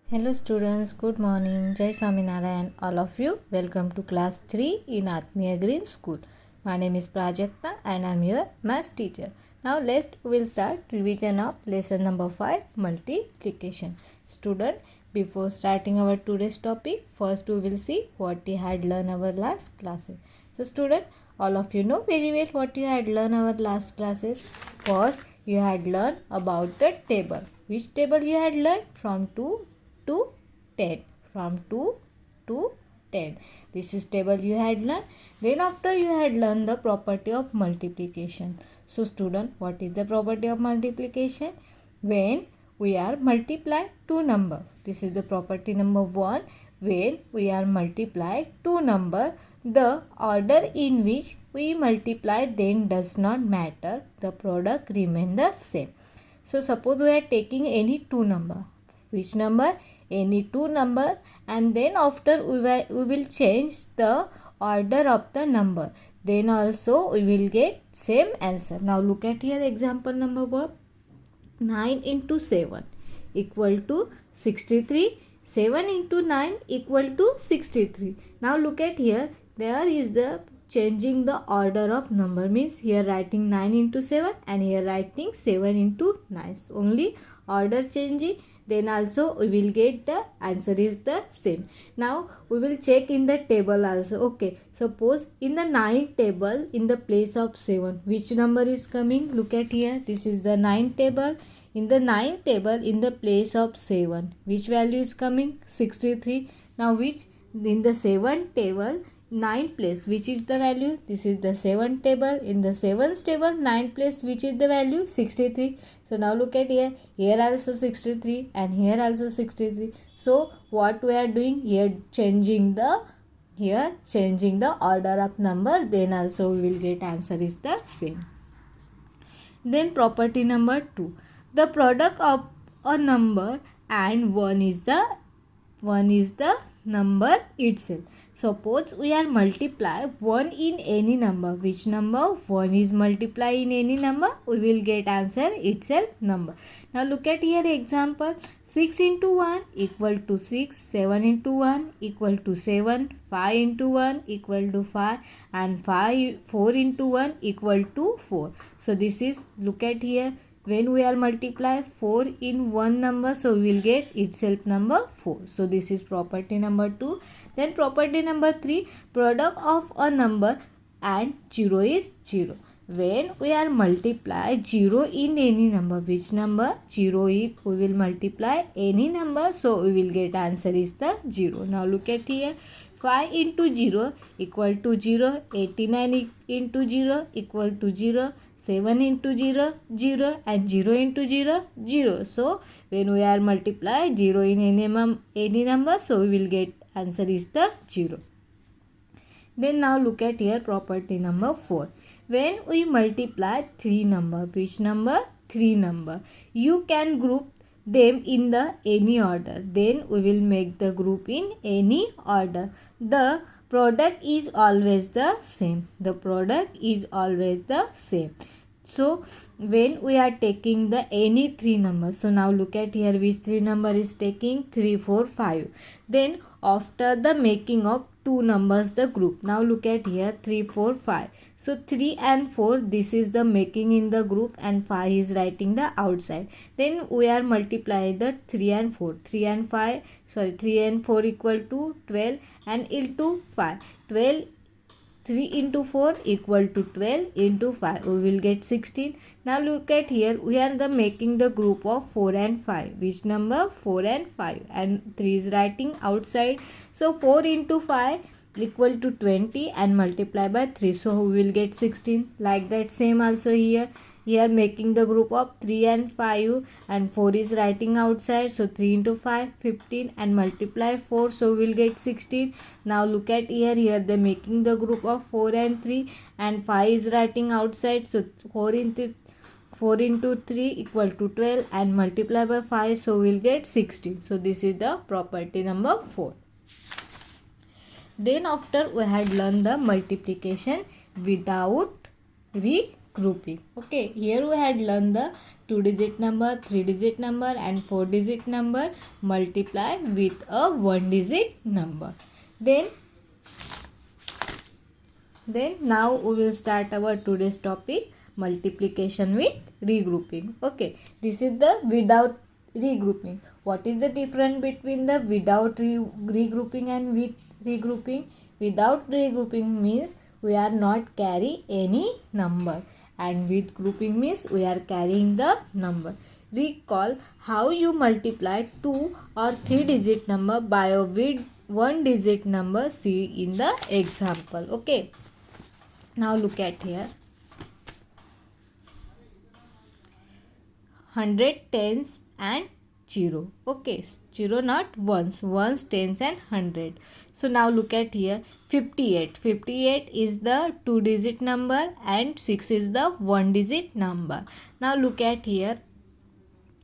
Hello students, good morning. Jai Swaminarayan. All of you, welcome to class 3 in Atmiya Green School. My name is Prajakta and I am your maths teacher. Now we'll start revision of lesson number 5, multiplication. Student, before starting our today's topic, first we will see what we had learned our last classes. So student, all of you know very well what you had learned our last classes. First, you had learned about the table. Which table you had learned? From 2 to 10. From 2 to 10. This is table you had learned. Then after you had learned the property of multiplication. So student, what is the property of multiplication? When we are multiply two number. This is the property number 1. When we are multiply two number, the order in which we multiply then does not matter. The product remain the same. So suppose we are taking any two number. Which number? Any two number, and then after we will change the order of the number. Then also we will get same answer. Now look at here example number 1. 9 into 7 equal to 63. 7 into 9 equal to 63. Now look at here. There is the changing the order of number, means here writing 9 into 7 and here writing 7 into 9. Only order changing, then also we will get the answer is the same. Now we will check in the table also. Okay, suppose in the 9 table, in the place of 7, which number is coming? Look at here. This is the 9 table. In the 9 table, in the place of 7, which value is coming? 63. Now which in the 7 table, 9 place, which is the value? This is the 7 table. In the 7th table, 9 place, which is the value? 63. So now look at here. Here also 63 and here also 63. So what we are doing here? Changing the order of number. Then also we will get answer is the same. Then property number 2. The product of a number and one is the number itself. Suppose we are multiply 1 in any number. Which number? 1 is multiply in any number. We will get answer itself number. Now look at here example. 6 into 1 equal to 6. 7 into 1 equal to 7. 5 into 1 equal to 5. And 4 into 1 equal to 4. So this is, look at here. When we are multiply 4 in one number, so we will get itself number 4. So this is property number 2. Then property number 3, product of a number and 0 is 0. When we are multiply 0 in any number, which number? 0, if we will multiply any number, so we will get answer is the 0. Now look at here. 5 into 0 equal to 0. 89 into 0 equal to 0. 7 into 0, 0 and 0 into 0, 0. So when we are multiply 0 in any number, so we will get answer is the 0. Then now look at here property number 4. When we multiply 3 number, which number? 3 number. You can group them in the any order. Then we will make the group in any order. The product is always the same. The product is always the same. So when we are taking the any 3 numbers, so now look at here which 3 number is taking? 3, 4, 5. Then after the making of 2 numbers the group. Now look at here 3, 4, 5. So 3 and 4, this is the making in the group and 5 is writing the outside. Then we are multiplying the 3 and 4. 3 and 4 equal to 12 and into 5. 12, 3 into 4 equal to 12 into 5. We will get 16. Now look at here. We are making the group of 4 and 5. Which number? 4 and 5. And 3 is writing outside. So 4 into 5 equal to 20 and multiply by 3. So we will get 16. Like that same also here. Here making the group of 3 and 5 and 4 is writing outside. So 3 into 5, 15 and multiply 4. So we will get 16. Now look at here. Here they making the group of 4 and 3 and 5 is writing outside. So 4 into 3 equal to 12 and multiply by 5. So we will get 16. So this is the property number 4. Then after we had learned the multiplication without regrouping. Okay, here we had learned the 2-digit number, 3-digit number and 4-digit number multiply with a 1-digit number. Then now we will start our today's topic, multiplication with regrouping. Okay, this is the without regrouping. What is the difference between the without regrouping and with regrouping? Without regrouping means we are not carry any number, and with grouping means we are carrying the number. Recall how you multiply 2 or 3-digit number by a with 1-digit number. See in the example. Okay, now look at here. 100 tens and 0. Okay, 0 not ones, tens and 100. So now look at here. 58. 58 is the 2-digit number and 6 is the 1-digit number. Now look at here.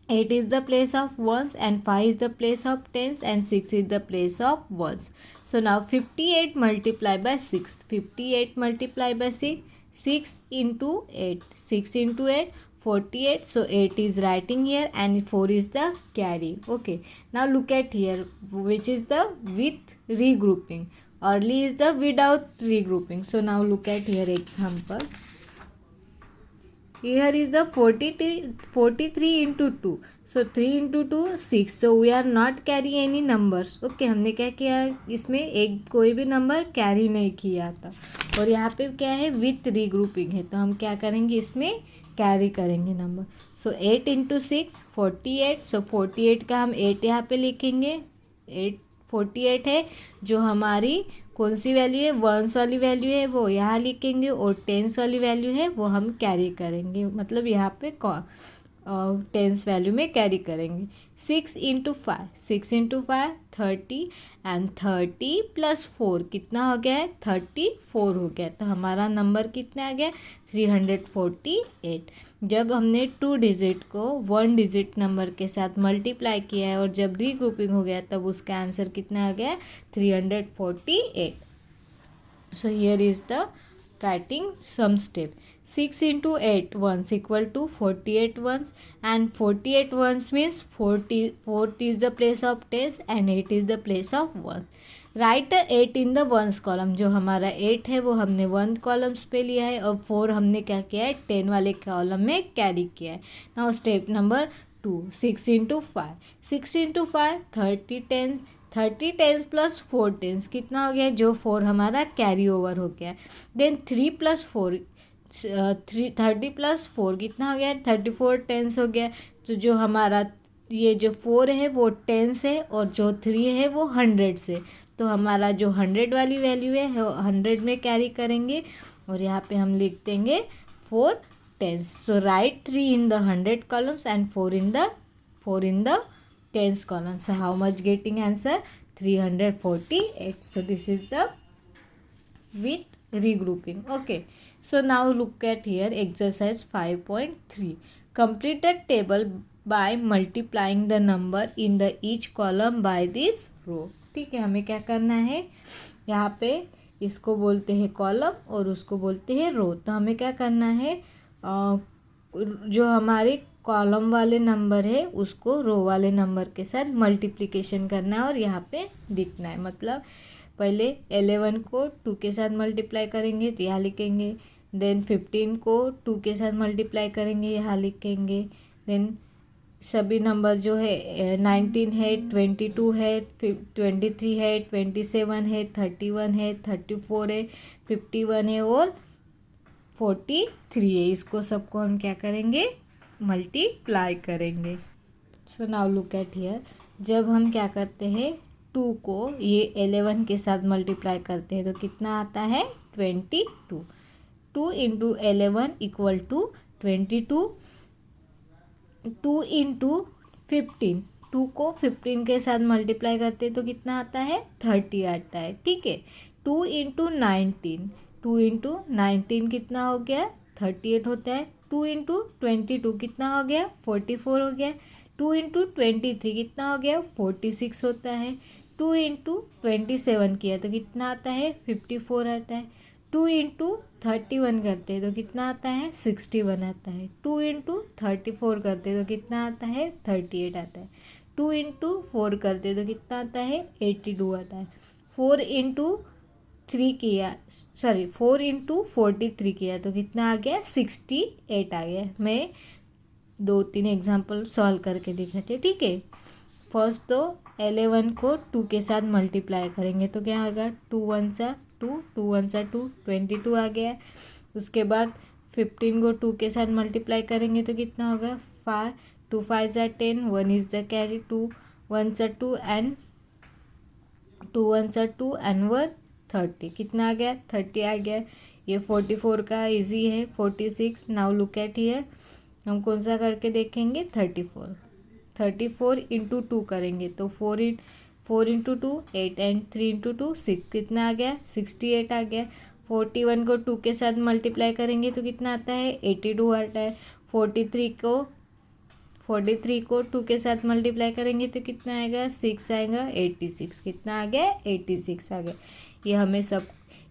8 is the place of ones and 5 is the place of tens and 6 is the place of ones. So now 58 multiplied by 6. 58 multiplied by 6. 6 into 8. 6 into 8. 48. So 8 is writing here and 4 is the carry. Okay. Now look at here, which is the with regrouping. Early is the without regrouping. So now look at here example. Here is the 43 into 2. So 3 into 2 6. So we are not carry any numbers. Okay, हमने क्या किया, इसमें एक कोई भी number carry नहीं किया था. और यहाँ पे क्या है, विथ रीग्रुपिंग है, तो हम क्या करेंगे, इसमें कैरी करेंगे नंबर. सो 8 इंटू 6 48. सो 48 का हम 8 यहाँ पे लिखेंगे. 48 है जो हमारी कौन सी वैल्यू है, वंस वाली वैल्यू है, वो यहाँ लिखेंगे. और टेंस वाली वैल्यू है वो हम कैरी करेंगे, मतलब यहाँ पे टेंस वैल्यू में कैरी करेंगे. 6 इंटू 5. 6 इंटू 5 30 एंड 30 प्लस 4 कितना हो गया है, 34 हो गया. तो हमारा नंबर कितना आ गया, 348. जब हमने 2 डिजिट को 1 डिजिट नंबर के साथ मल्टीप्लाई किया है और जब रीग्रुपिंग हो गया तब उसका आंसर कितना आ गया, 348. So here is the writing some step. 6 into 8 ones equal to 48 ones, and 48 ones means 4 is the place of tens and 8 is the place of ones. Write 8 in the ones column. जो हमारा 8 है वो हमने 1 columns पे लिया है और 4 हमने क्या किया है, 10 वाले कॉलम में कैरी किया है. Now step number 2. 6 into 5. 6 into 5 30 tens. 30 tens plus 4 tens कितना हो गया, जो 4 हमारा कैरी ओवर हो गया. देन 3 प्लस 4 30 प्लस 4 कितना हो गया, 34 टेंस हो गया. तो जो हमारा ये जो 4 है वो टेंस है और जो 3 है वो 100 से. तो हमारा जो 100 वाली वैल्यू है 100 में कैरी करेंगे और यहाँ पे हम लिख देंगे 4 tens. So write 3 in the 100 columns and 4 in the tens column. So how much getting answer, 348. So this is the with regrouping. Okay, so now look at here exercise 5.3. complete the table by multiplying the number in the each column by this row. ठीक है, हमें क्या करना है, यहाँ पे इसको बोलते हैं कॉलम और उसको बोलते हैं रो. तो हमें क्या करना है, जो हमारे कॉलम वाले नंबर है उसको रो वाले नंबर के साथ मल्टीप्लिकेशन करना है और यहाँ पे लिखना है. मतलब पहले 11 को 2 के साथ मल्टीप्लाई करेंगे तो यहाँ लिखेंगे. देन 15 को 2 के साथ मल्टीप्लाई करेंगे, यहाँ लिखेंगे. देन सभी नंबर जो है 19 है, 22 है, 23 है, 27 है, 31 है, 34 है, 51 है और 43 है. इसको सबको हम क्या करेंगे, मल्टीप्लाई करेंगे. So now look at here. जब हम क्या करते हैं, 2 को ये 11 के साथ मल्टीप्लाई करते हैं तो कितना आता है, 22. 2 इंटू 11 इक्वल टू 22. 2 इंटू 15. 2 को 15 के साथ मल्टीप्लाई करते हैं तो कितना आता है, 30 आता है. ठीक है. 2 इंटू 19. 2 इंटू 19 कितना हो गया, 38 होता है. 2 इंटू 22 कितना हो गया, 44 हो गया. 2 इंटू 23 कितना हो गया, 46 होता है. 2 इंटू 27 किया तो कितना आता है, 54 आता है. 2 इंटू 31 करते हैं तो कितना आता है 61 आता है। 2 इंटू 34 करते हैं तो कितना आता है 38 आता है। 2 इंटू 4 करते हैं तो कितना आता है 82 आता है। 4 इंटू 3 किया, सॉरी 4 इंटू 43 किया तो कितना आ गया 68 आ गया। मैं 2-3 एग्जाम्पल सॉल्व करके दिखाते, ठीक है। फर्स्ट तो 11 को 2 के साथ मल्टीप्लाई करेंगे तो क्या होगा 2 1 सा 2, 2 1 सा 2, 22 आ गया। उसके बाद 15 को 2 के साथ मल्टीप्लाई करेंगे तो कितना होगा 5, 2 5 सा 10, 1 इज द कैरी, 2 1 सा 2 एंड 2 1 सा 2 एंड 1 30, कितना आ गया 30 आ गया। ये 44 का इजी है। 46, नाउ लुक एट हियर, हम कौन सा करके देखेंगे 34 इंटू 2 करेंगे तो 4 इंटू 2 8 एंड 3 इंटू 2 6, कितना आ गया 68 आ गया। 41 को 2 के साथ मल्टीप्लाई करेंगे तो कितना आता है 82 आता है। 43 को 2 के साथ मल्टीप्लाई करेंगे तो कितना आएगा 6 आएगा 86, कितना आ गया 86 आ गया। ये हमें सब,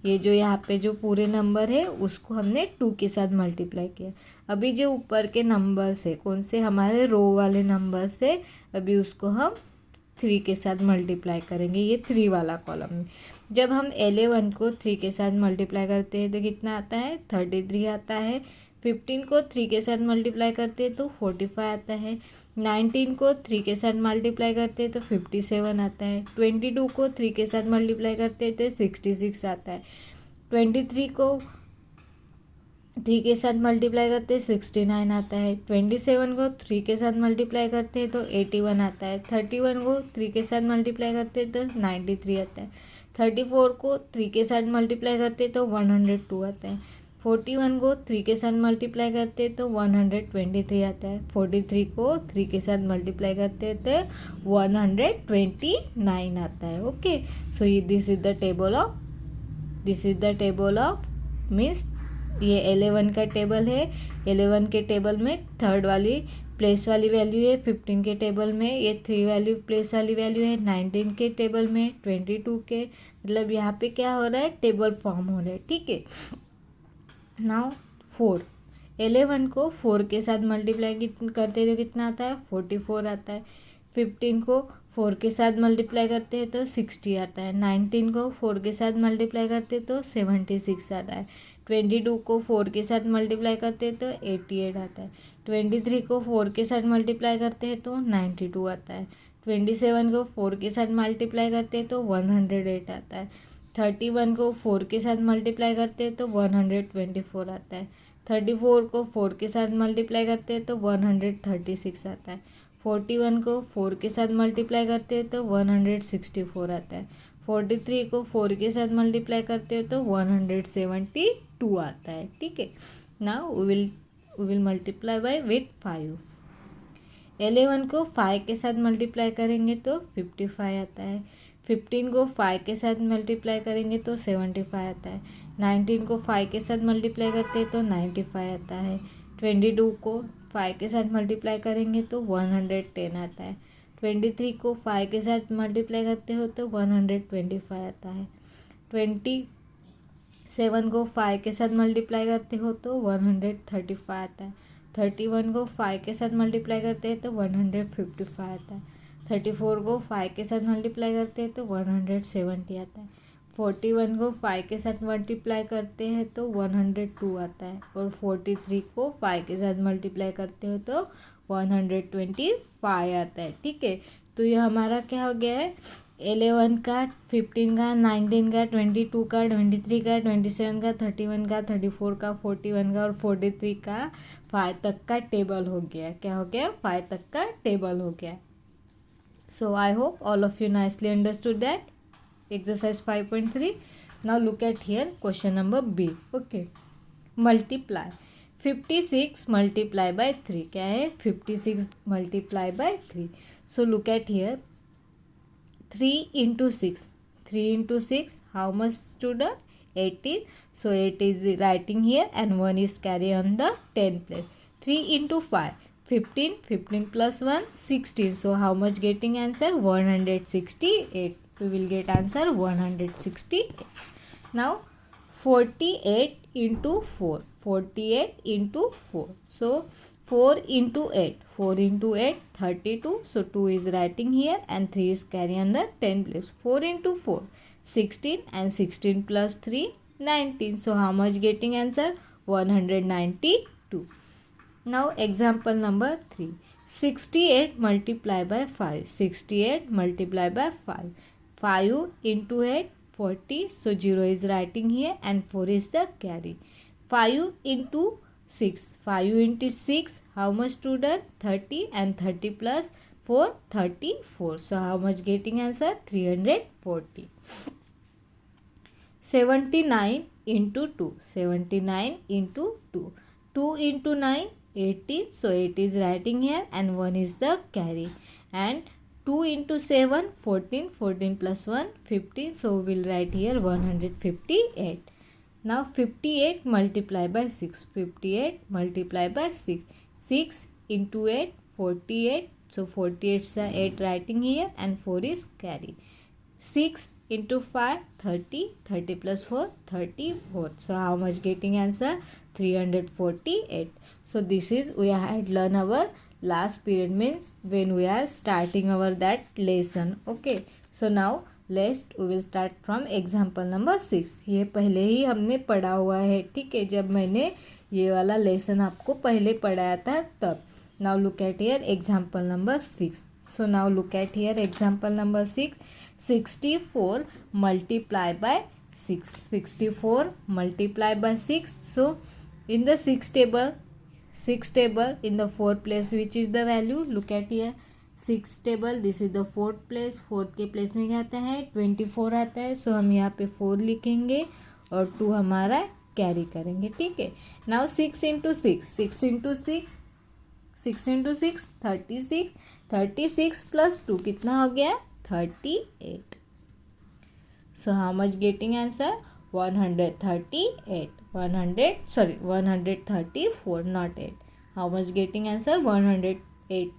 ये जो यहाँ पे जो पूरे नंबर है उसको हमने 2 के साथ मल्टीप्लाई किया। अभी जो ऊपर के नंबर्स है कौन से हमारे रो वाले नंबर्स है, अभी उसको हम 3 के साथ मल्टीप्लाई करेंगे। ये 3 वाला कॉलम में जब हम 11 को 3 के साथ मल्टीप्लाई करते हैं तो कितना आता है 33 आता है। 15 को 3 के साथ मल्टीप्लाई करते हैं तो 45 आता है। 19 को 3 के साथ मल्टीप्लाई करते हैं तो 57 आता है। 22 को 3 के साथ मल्टीप्लाई करते हैं तो 66 आता है। 23 को 3 के साथ मल्टीप्लाई करते हैं 69 आता है। 27 को 3 के साथ मल्टीप्लाई करते हैं तो 81 आता है। 31 को 3 के साथ मल्टीप्लाई करते हैं तो 93 आता है। 34 को 3 के साथ मल्टीप्लाई करते हैं तो 102 आता है। 41 को 3 के साथ मल्टीप्लाई करते हैं तो 123 आता है। 43 को 3 के साथ मल्टीप्लाई करते हैं तो 129 आता है। Okay, so this is the table of means ये 11 का टेबल है। 11 के टेबल में थर्ड वाली प्लेस वाली वैल्यू है। 15 के टेबल में ये 3 वैल्यू प्लेस वाली वैल्यू है। 19 के टेबल में 22 के, मतलब यहाँ पे क्या हो रहा है टेबल फॉर्म हो रहा है, ठीक है। नाउ 4, 11 को 4 के साथ मल्टीप्लाई करते हैं तो कितना आता है 44 आता है। 15 को 4 के साथ मल्टीप्लाई करते हैं तो 60 आता है। 19 को 4 के साथ मल्टीप्लाई करते हैं तो 76 आता है। 22 को 4 के साथ मल्टीप्लाई करते हैं तो 88 आता है। 23 को 4 के साथ मल्टीप्लाई करते हैं तो 92 आता है। 27 को 4 के साथ मल्टीप्लाई करते हैं तो 108 आता है। 31 को 4 के साथ मल्टीप्लाई करते हैं तो 124 आता है। 34 को 4 के साथ मल्टीप्लाई करते हैं तो 136 आता है। 41 को 4 के साथ मल्टीप्लाई करते हैं तो 164 आता है। 43 को 4 के साथ मल्टीप्लाई करते हैं तो 172 आता है, ठीक है। Now we will multiply by with 5। 11 को 5 के साथ मल्टीप्लाई करेंगे तो 55 आता है। 15 को 5 के साथ मल्टीप्लाई करेंगे तो 75 आता है। 19 को 5 के साथ मल्टीप्लाई करते हैं तो 95 आता है। 22 को 5 के साथ मल्टीप्लाई करेंगे तो 110 आता है। 23 को 5 के साथ मल्टीप्लाई करते हो तो 125 आता है। 27 को 5 के साथ मल्टीप्लाई करते हो तो 135 आता है। 31 को 5 के साथ मल्टीप्लाई करते हैं तो 155 आता है। 34 को 5 के साथ मल्टीप्लाई करते हैं तो 170 आता है। 41 को 5 के साथ मल्टीप्लाई करते हैं तो 102 आता है। और 43 को 5 के साथ मल्टीप्लाई करते हो तो 125 आता है, ठीक है। तो ये हमारा क्या हो गया है 11 का, 15 का, 19 का, 22 का, 23 का, 27 का, 31 का, 34 का, 41 का और 43 का 5 तक का टेबल हो गया। क्या हो गया 5 तक का टेबल हो गया। So I hope all of you nicely understood that. Exercise 5.3. Now look at here question number B. Okay. Multiply. 56 multiply by 3. क्या है 56 multiply by 3. So look at here. 3 into 6. 3 into 6. How much student? 18. So 8 is writing here and 1 is carry on the 10 place. 3 into 5. 15, 15 plus 1, 16. So how much getting answer? 168. We will get answer 168. Now 48 into 4. 48 into 4. So 4 into 8. 4 into 8, 32. So 2 is writing here and 3 is carry on the 10 place. 4 into 4, 16, and 16 plus 3, 19. So how much getting answer? 192. Now example number 3. 68 multiply by 5. 68 multiply by 5. 5 into 8, 40. So 0 is writing here and 4 is the carry. 5 into 6. 5 into 6. How much student? 30, and 30 plus 4, 34. So how much getting answer? 340. 79 into 2. 79 into 2. 2 into 9, 18. So 8 is writing here and 1 is the carry. And 2 into 7, 14. 14 plus 1, 15. So we will write here 158. Now 58 multiply by 6. 58 multiply by 6. 6 into 8, 48. So 48 is 8 writing here and 4 is carry. 6 into 5, 30. 30 plus 4, 34. So how much getting answer? 348. So this is we had learned our last period, means when we are starting our that lesson. Okay. So now we will start from example number 6. ये पहले ही हमने पढ़ा हुआ है, ठीक है, जब मैंने ये वाला लेसन आपको पहले पढ़ाया था तब. Now look at here example number 6. So now look at here example number 6. 64 multiply by 6. 64 multiply by 6. So in the 6 table in the 4th place which is the value, look at here 6 table, this is the 4th place. 4th के place में क्या आता है? 24 आता है. सो हम यहाँ पे 4 लिखेंगे और 2 हमारा कैरी करेंगे, ठीक है. Now 6 into 6. 6 into 6, 6 into 6, 36. 36 plus 2 कितना हो गया? 38. So how much getting answer? 138. 134, not 8. How much getting answer? 108.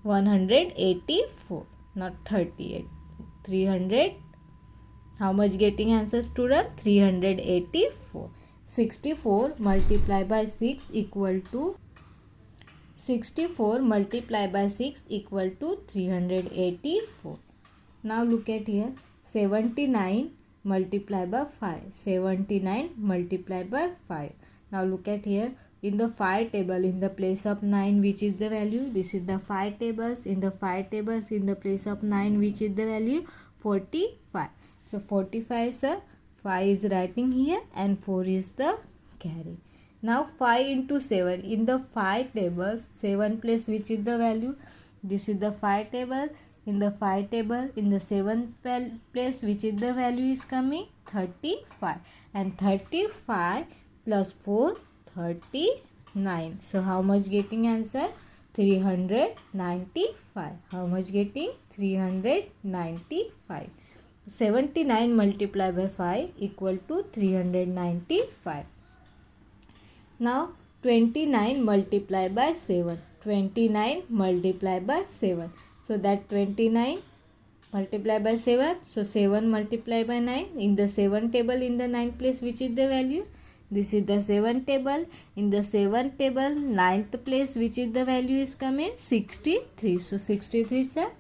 184, not 38. 300. How much getting answer, student? 384. 64 multiply by 6 equal to 64 multiply by 6 equal to 384. Now look at here 79 multiply by 5. 79 multiply by 5. Now look at here in the 5 table in the place of 9 which is the value? This is the 5 tables. In the 5 tables in the place of 9 which is the value? 45. So 45 sir, 5 is writing here and 4 is the carry. Now 5 into 7 in the 5 tables 7 place which is the value? This is the 5 table. In the 5 table in the 7th place which is the value is coming? 35. And 35 plus 4, 39. So how much getting answer? 395. How much getting? 395. 79 multiplied by 5 equal to 395. Now 29 multiplied by 7. 29 multiplied by 7. So that 29 multiplied by 7. So 7 multiplied by 9. In the 7 table in the 9th place which is the value? This is the 7 table. In the 7 table 9th place which is the value is coming? 63. So 63 sir,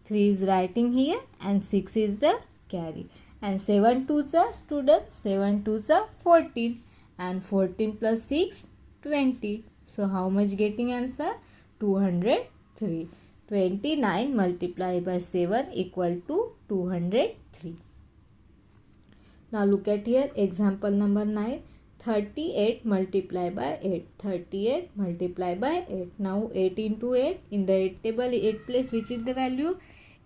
3 is writing here and 6 is the carry. And 7 2s are students, 7 2s are 14. And 14 plus 6, 20. So how much getting answer? 203. 29 multiplied by 7 equal to 203. Now look at here example number 9. 38 multiplied by 8. 38 multiplied by 8. Now 8 into 8 in the 8 table 8 place which is the value?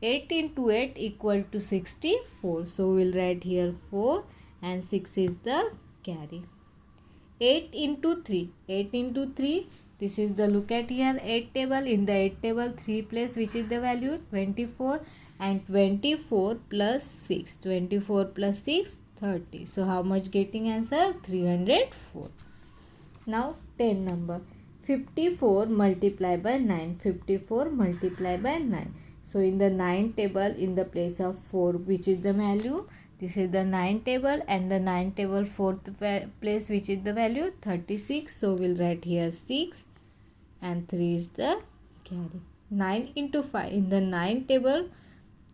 8 into 8 equal to 64. So we will write here 4 and 6 is the carry. 8 into 3. 8 into 3. This is the look at here 8 table. In the 8 table 3 place which is the value? 24. And 24 plus 6. 24 plus 6, 30. So how much getting answer? 304. Now 10 number. 54 multiplied by 9. 54 multiplied by 9. So in the 9 table in the place of 4 which is the value? This is the 9 table, and the 9 table fourth place, which is the value 36. So we'll write here 6 and 3 is the carry. 9 into 5 in the 9 table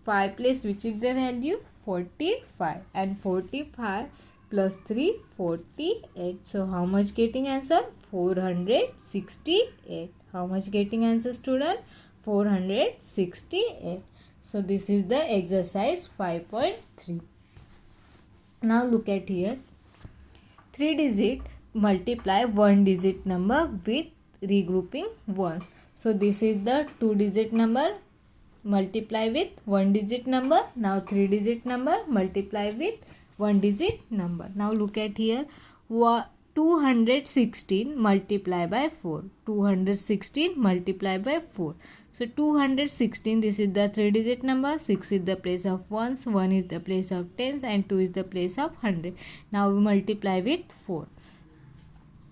5 place, which is the value 45, and 45 plus 3 48. So how much getting answer? 468. How much getting answer, student? 468. So this is the exercise 5.3. Now look at here. 3 digit multiply 1 digit number with regrouping 1. So this is the 2 digit number multiply with 1 digit number. Now 3 digit number multiply with 1 digit number. Now look at here. 216 multiply by 4. 216 multiply by 4. So 216, this is the 3 digit number. 6 is the place of ones, 1 is the place of tens, and 2 is the place of 100. Now we multiply with 4.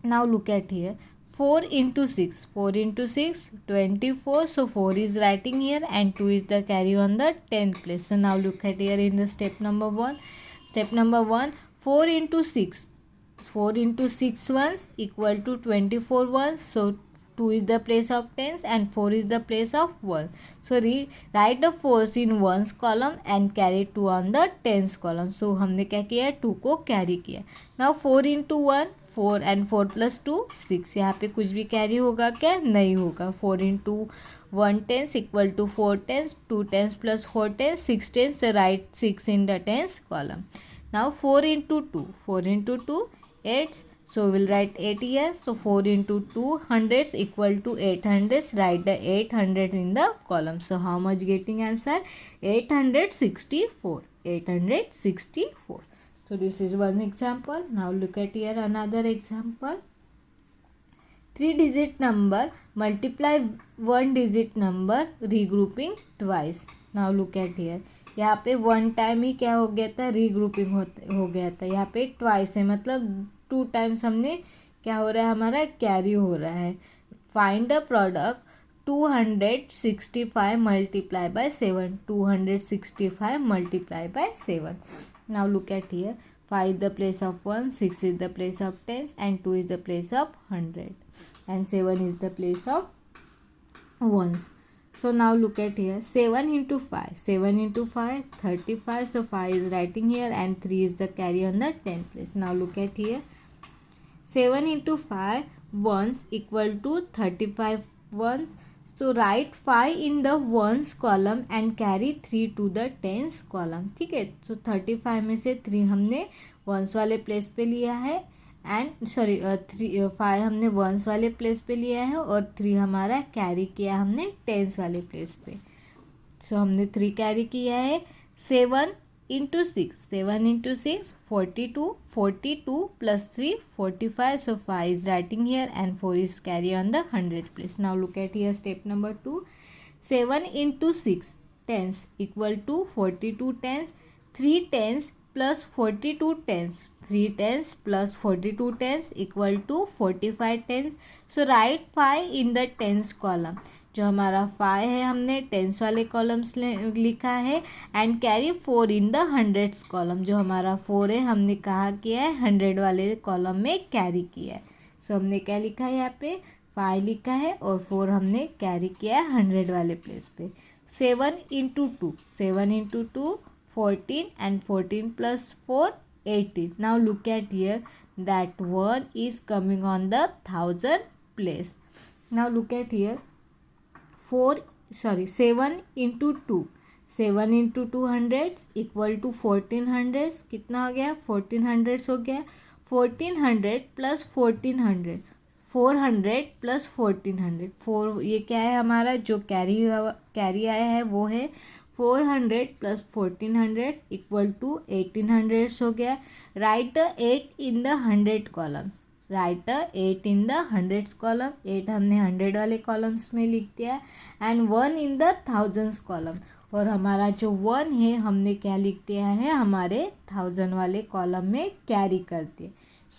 Now look at here. 4 into 6. 4 into 6, 24. So 4 is writing here, and 2 is the carry on the 10th place. So now look at here in the step number 1. Step number 1, 4 into 6. 4 into 6 ones equal to 24 ones. So 2 is the place of tens and 4 is the place of 1. So write the 4s in ones column and carry 2 on the tens column. So हमने क्या किया, 2 को carry किया. Now 4 into 1, 4 and 4 plus 2, 6. यहाँ पे कुछ भी carry होगा क्या? नहीं होगा. 4 into 1 tens equal to 4 tens, 2 tens plus 4 tens, 6 tens. So write 6 in the tens column. Now 4 into 2, 4 into 2, 8. So we'll write 8 here. So 4 into 2 hundreds equal to 800. Write the 800 in the column. So how much getting answer? 864. 864. So this is one example. Now look at here another example. 3 digit number multiply 1 digit number regrouping twice. Now look at here. यहाँ पे 1 time ही क्या हो गया था, regrouping हो गया था. यहाँ पे ट्वाइस है, मतलब 2 टाइम्स हमने क्या हो रहा है, हमारा कैरी हो रहा है. Find the product 265 multiply by 7. 265 multiply by 7. Now look at here. 5 is the place of 1, 6 is the place of tens, and 2 is the place of 100, and 7 is the place of ones. So now look at here. 7 into 5. 7 into 5, 35. So 5 is writing here, and 3 is the carry on the 10th place. Now look at here. 7 into 5 ones equal to 35 ones. So write 5 in the ones column and carry 3 to the tens column. ठीक है. So 35 में से 3 हमने ones वाले place पे लिया है, and 5 हमने वंस वाले प्लेस पे लिया है, और 3 हमारा कैरी किया हमने टेंस वाले प्लेस पे. सो हमने 3 कैरी किया है. 7 into 6. 7 into 6, 42. 42 plus 3, 45. So 5 is writing here, and 4 is carry on the 100 place. Now look at here step number 2. 7 into 6 tens equal to 42 tens. 3 tens plus 42 tens. 3 tens plus 42 tens equal to 45 tens. So write 5 in the tens column. जो हमारा 5 है हमने tense वाले columns लिखा है, and carry 4 in the hundreds column. जो हमारा 4 है हमने कहा किया है 100 वाले कॉलम में कैरी किया है. सो हमने क्या लिखा है, यहाँ पे 5 लिखा है, और 4 हमने कैरी किया है 100 वाले प्लेस पे. 7 into 2. 7 into 2, 14, and 14 plus 4, 18. Now look at here, that 1 is coming on the 1000 place. Now look at here. 7 into 2. 7 into 200 equal to 1400. कितना हो गया, 1400 हो गया. 1400 plus 1400, 400 plus 1400. 4 ये क्या है हमारा, जो कैरी आया है वो है 400 plus 1400 equal to 1800 हो गया. Right 8 in the 100 columns. Right 8 in the 100s column. 8 हमने 100 वाले कॉलम्स में लिख दिया, and 1 in the thousands column. और हमारा जो 1 है हमने क्या लिख दिया है, हमारे 1000 वाले कॉलम में कैरी कर दिए.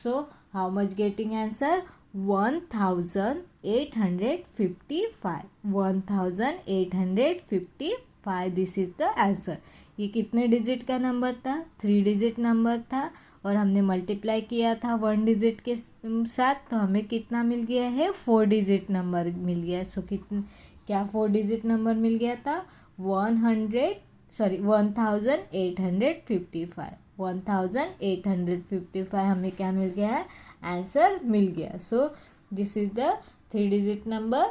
So how much getting answer, 1855. 1855. 5 this is the answer. ये कितने डिजिट का नंबर था? 3 डिजिट नंबर था और हमने मल्टीप्लाई किया था 1 डिजिट के साथ, तो हमें कितना मिल गया है? 4 डिजिट नंबर मिल गया है। सो क्या 4 डिजिट नंबर मिल गया था? 1855। 1855 हमें क्या मिल गया है? आंसर मिल गया। So this is the 3 digit number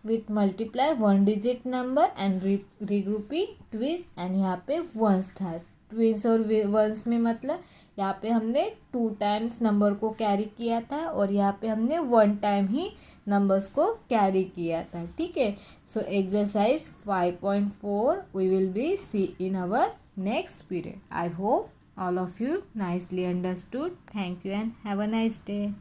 with multiply 1 digit number and regrouping twins, and यहाँ पे वंस था। ट्विंस और वंस में मतलब यहाँ पे हमने 2 टाइम्स नंबर को कैरी किया था और यहाँ पे हमने 1 टाइम ही नंबर्स को कैरी किया था। ठीक है, so exercise 5.4 we will be see in our next period. I hope all of you nicely understood. Thank you and have a nice day.